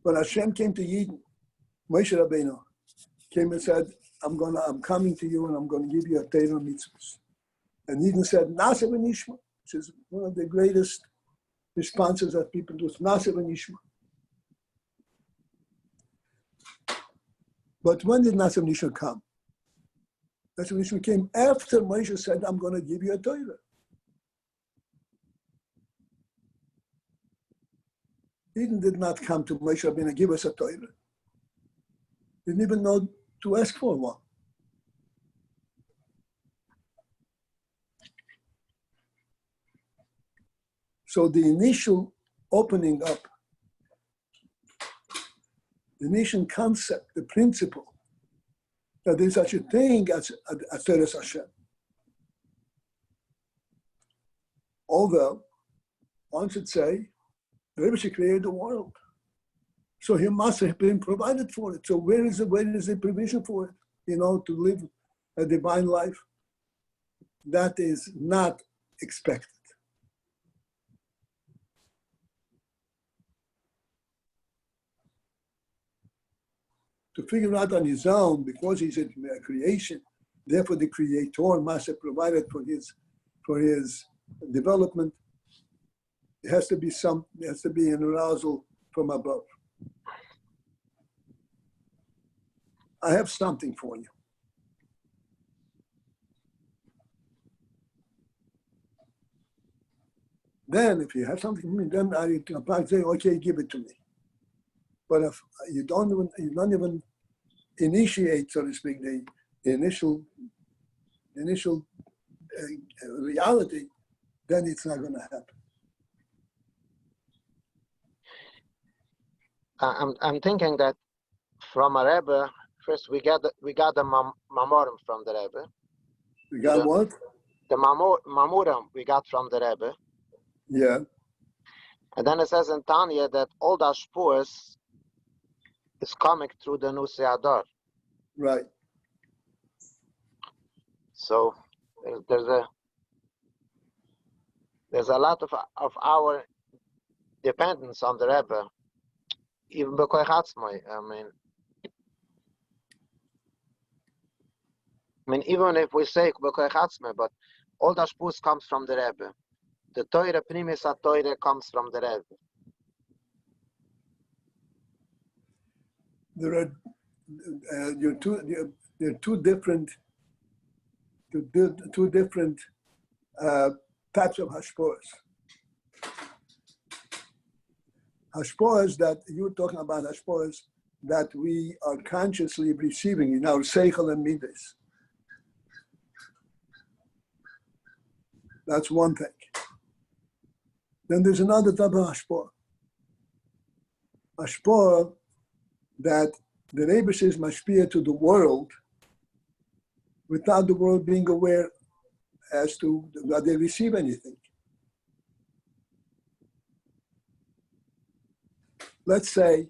When Hashem came to Eden, Moshe Rabbeinu came and said, I'm coming to you and I'm going to give you a Torah mitzvahs. And Eden said, Nase v'nishma, which is one of the greatest responses that people do, Nase v'nishma. But when did Nase v'nishma come? Nase v'nishma came after Moshe said, I'm going to give you a Torah. Eden did not come to Moshe Rabbeinu and give us a Torah. Didn't even know to ask for one. So the initial opening up, the initial concept, the principle that there's such a thing as a Teres Hashem. Although one should say, the Rebbe created the world. So he must have been provided for it. So where is the provision for it? To live a divine life? That is not expected. To figure out on his own, because he's a creation, therefore the Creator must have provided for his development. It has to be an arousal from above. I have something for you. Then, if you have something for me, then I can say, okay, give it to me. But if you don't even initiate, so to speak, the initial reality, then it's not going to happen. I'm thinking that from a Rebbe, first we got the Mamorim from the Rebbe. We got what? The Mamorim we got from the Rebbe. Yeah. And then it says in Tanya that all the spurs is coming through the Nusei Adar. Right. So there's a lot of our dependence on the Rebbe. Even B'koich Atzmai, even if we say B'koich Atzmai, but all the spurs comes from the Rebbe. The Torah, Primis Torah, comes from the Rebbe. There are two different types of hashporas. Hashporas that you're talking about, hashporas that we are consciously receiving in our seichel and midas. That's one thing. Then there's another type of hashpor. Hashpor that the Rebbe says mashpia to the world without the world being aware as to that they receive anything. Let's say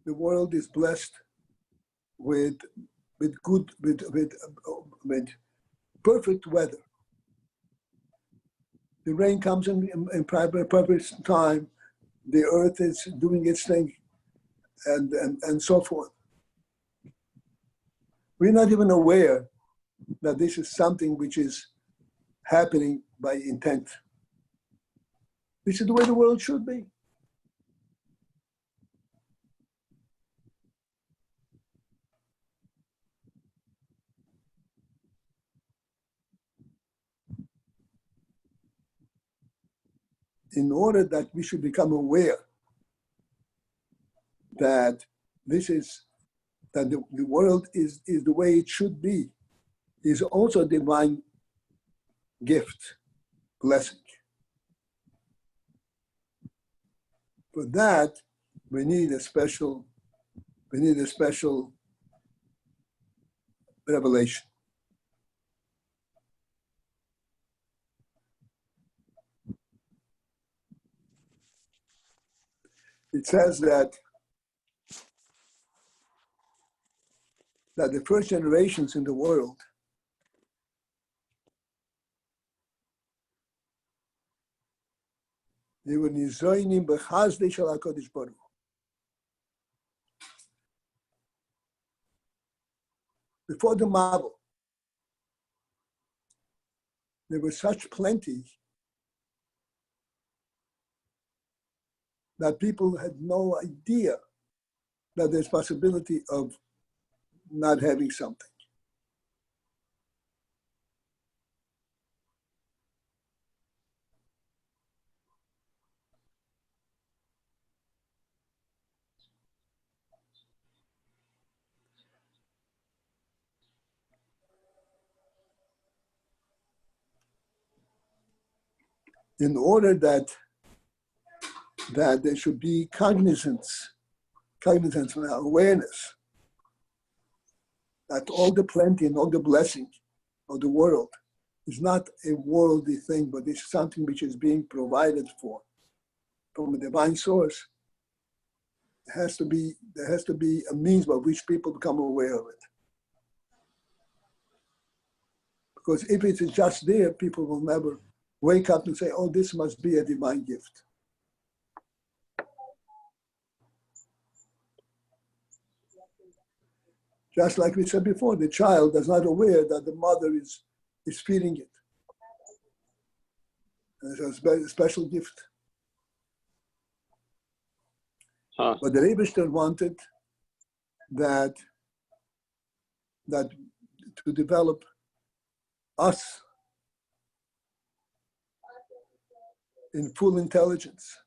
the world is blessed with perfect weather. The rain comes in perfect time. The earth is doing its thing, and so forth. We're not even aware that this is something which is happening by intent. This is the way the world should be. In order that we should become aware that that the world is the way it should be, is also a divine gift, blessing. For that, we need a special We need a special revelation. It says that the first generations in the world they were nizoinim b'chazdei shel HaKadosh Baruch Hu. Before the Mabul, there was such plenty that people had no idea that there's possibility of not having something. In order that there should be cognizance, awareness, that all the plenty and all the blessing of the world is not a worldly thing, but it's something which is being provided for from a divine source. There has to be a means by which people become aware of it. Because if it is just there, people will never wake up and say, oh, this must be a divine gift. Just like we said before, the child is not aware that the mother is feeding it. And it's a special gift. Huh. But the Rebbe wanted that to develop us in full intelligence,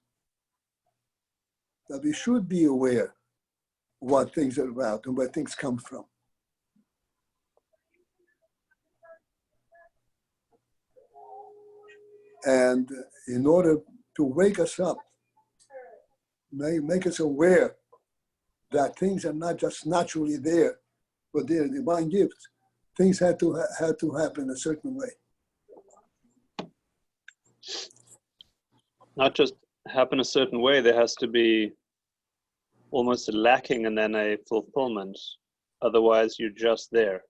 that we should be aware what things are about and where things come from. And in order to wake us up, make us aware that things are not just naturally there, but they're divine gifts, things had to happen a certain way. Not just happen a certain way, there has to be almost a lacking and then a fulfillment. Otherwise, you're just there.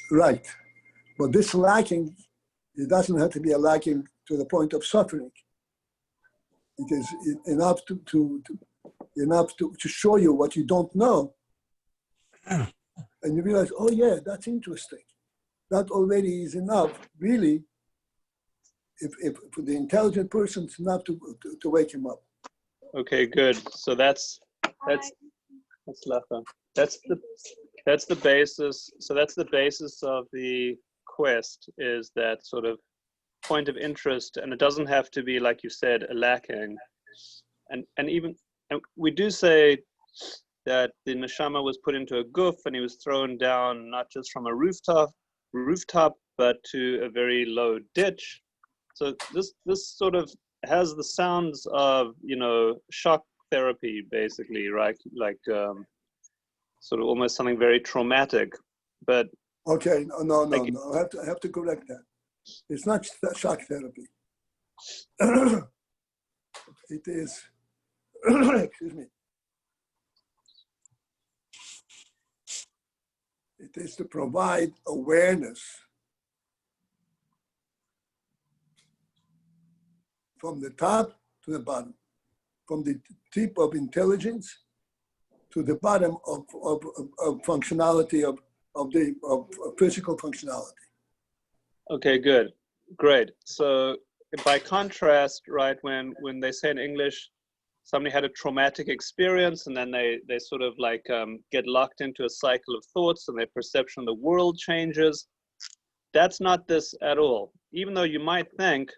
Right. But this lacking, it doesn't have to be a lacking to the point of suffering. It is enough to show you what you don't know. And you realize, oh yeah, that's interesting. That already is enough, really, if for the intelligent person, it's enough to wake him up. Okay, good. So that's Lafa. That's the basis. So that's the basis of the quest, is that sort of point of interest, and it doesn't have to be, like you said, a lacking. And we do say that the neshama was put into a guf and he was thrown down not just from a rooftop, but to a very low ditch. So this sort of has the sounds of, shock therapy, basically, right? Like sort of almost something very traumatic. But okay, no. I have to correct that. It's not shock therapy. It is, excuse me. It is to provide awareness from the top to the bottom, from the tip of intelligence to the bottom of functionality of physical functionality. okay, good, great. So by contrast, right, when they say in English, somebody had a traumatic experience and then they sort of like get locked into a cycle of thoughts and their perception of the world changes. That's not this at all. Even though you might think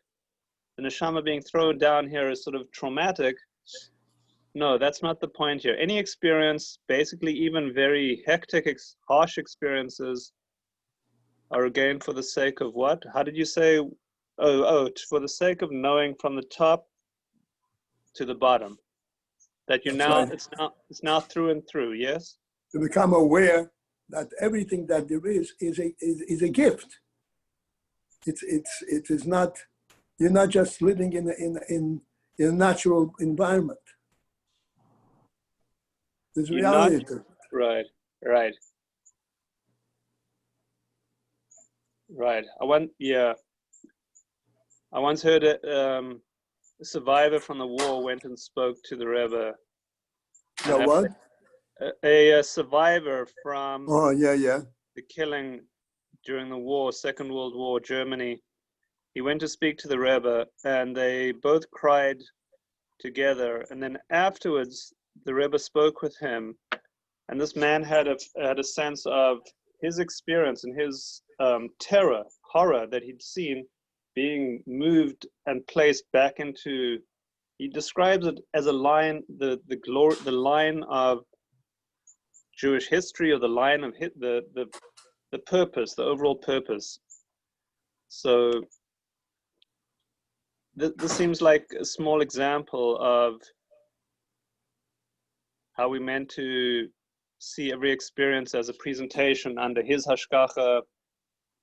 the neshama being thrown down here is sort of traumatic, no, that's not the point here. Any experience, basically even very hectic, harsh experiences, are again for the sake of what? How did you say? Oh, for the sake of knowing from the top to the bottom. That you're That's now, right. it's now through and through, yes? To become aware that everything that there is a gift. It is not. You're not just living in a natural environment. There's You're reality not, to it. right. I once heard a survivor from the war went and spoke to the Rebbe. Now what? A survivor from Oh yeah. the killing during the war, Second World War, Germany. He went to speak to the Rebbe, and they both cried together. And then afterwards, the Rebbe spoke with him, and this man had a sense of his experience and his horror that he'd seen being moved and placed back into. He describes it as a line, the line of Jewish history, or the line of the purpose, the overall purpose. So this seems like a small example of how we meant to see every experience as a presentation under his hashgacha,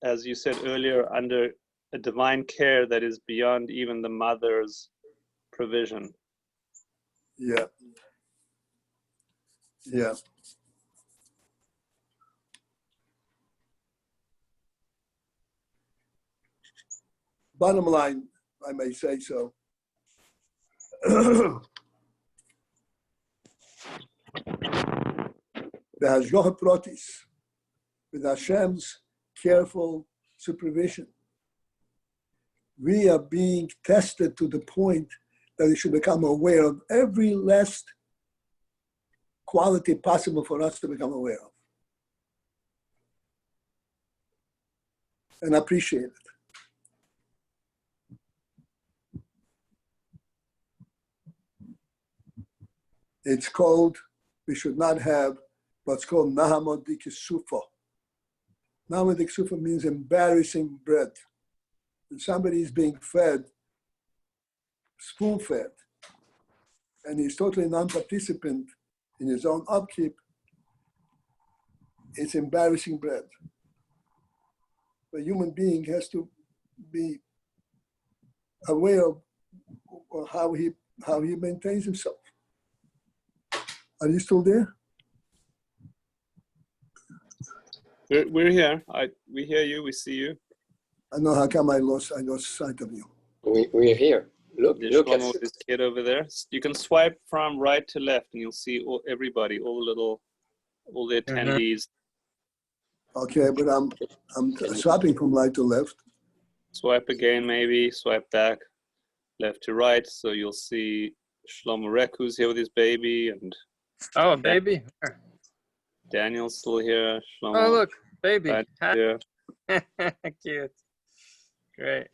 as you said earlier, under a divine care that is beyond even the mother's provision. Yeah. Bottom line, I may say so. The hashgacha pratis, with Hashem's careful supervision, we are being tested to the point that we should become aware of every last quality possible for us to become aware of and appreciate it. It's called, we should not have what's called nahamot dikisufa. Nahamot dikisufa means embarrassing bread. When somebody is being fed, spoon-fed, and he's totally non-participant in his own upkeep, it's embarrassing bread. A human being has to be aware of how he maintains himself. Are you still there? We're here. We hear you. We see you. I know how come I lost sight of you. We're here. Look at this kid over there. You can swipe from right to left, and you'll see everybody, all the attendees. Okay, but I'm swapping from right to left. Swipe again, maybe. Swipe back, left to right. So you'll see Shlomo Rek, who's here with his baby, and Oh, baby. Daniel's still here. Shlomo. Oh, look, baby. Here. Cute. Great.